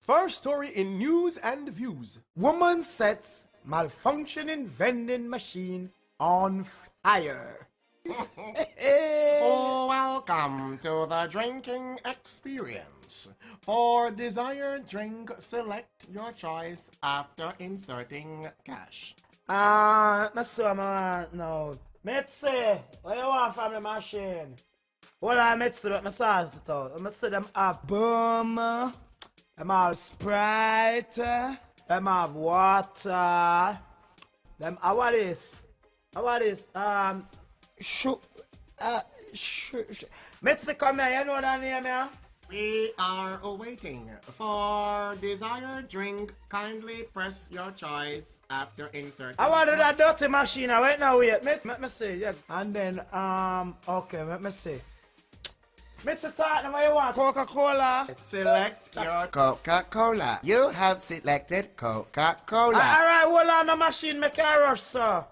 First story in News and Views. Woman sets malfunctioning vending machine on fire. Welcome to the drinking experience. For desired drink, select your choice after inserting cash. No. Mitzi, what you want from the machine? Hold on, Mitzi, let me start it out. Let me see them have boom, them have Sprite, them have water, them, what is? Mitzi, come here, you know that name, yeah? We are waiting. For desired drink, kindly press your choice after inserting. I wanted that dirty machine. I wait now, wait. Let me see. Yeah. And then, okay, let me see. Mitzi, talk what you want. Coca-Cola. Select your Coca-Cola. You have selected Coca-Cola. Alright, hold on the machine, make a rush, sir.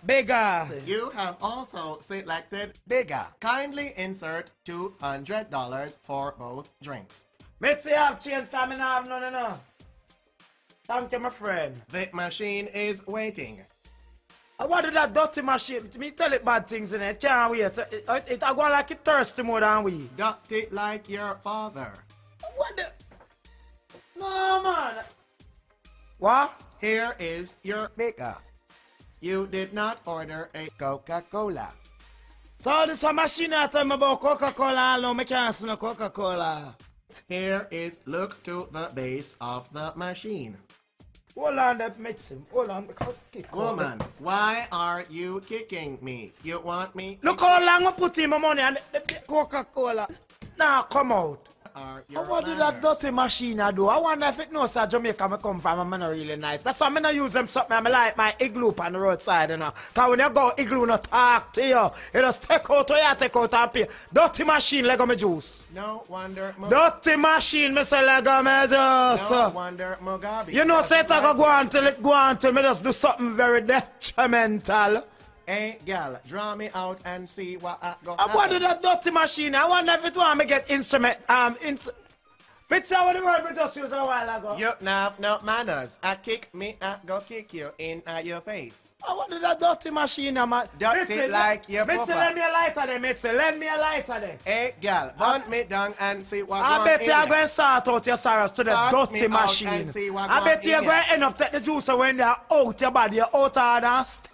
Bigger. You have also selected bigger. Kindly insert $200 for both drinks. Mitzi, have change coming up. No. Thank you, my friend. The machine is waiting. I wanted that dirty machine. Me tell it bad things in it. Can't wait. It I go like it thirsty more than we. Dirty like your father. What the? No, man. What? Here is your bigger. You did not order a Coca-Cola. So this a machine I tell me about Coca-Cola. No, me can't see no Coca-Cola. Here is look to the base of the machine. Hold on, that medicine. Hold on. Woman, why are you kicking me? You want me? Look how long I put in my money and the Coca-Cola. Now come out. What did that dirty machine I do? I wonder if it knows that Jamaica I come from and not really nice. That's why I don't use them something. I like my igloo on the roadside, you know. Because when you go igloo, no talk to you. You just take out what you take out and pay. Dirty machine, Lego me juice. No wonder. Dirty machine, me say Lego me juice. No wonder Mugabe. You know, say it go on till it go on till me just do something very detrimental. Hey, gal, draw me out and see what I got. I wanted that dirty machine. I wonder if it want me get instrument. Bitch, what the word we just used a while ago. You have no manners. I kick me, I go kick you in your face. I wanted that dirty machine, man. Dirty Mitzi, like your papa. Mitzi, lend me a lighter there, Mitzi. Lend me a lighter there. Hey, gal, burn me down and see what I bet you are going to sort out your sorrows to the dirty machine. I bet you are going to end up take the juice when they are out your body, you're out of the stink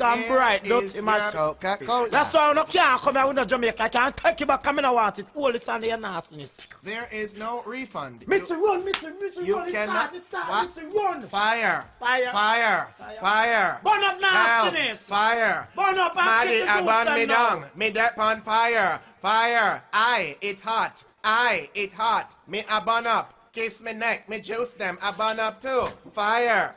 and bright dirty machine. Coca-Cola. That's why I can't come here with the Jamaica. I can't take it back. I don't want it. All this on your nastiness. There is no refund. Mitzi, run, Mitzi, you run. Cannot. It start, Mitzi, run. Fire. Burn up nastiness. Fire. Burn up and kick the juice burn me now. down. Me that on fire. Fire. Aye, it hot. Aye, it hot. Me a burn up. Kiss me neck. Me juice them. I burn up too. Fire.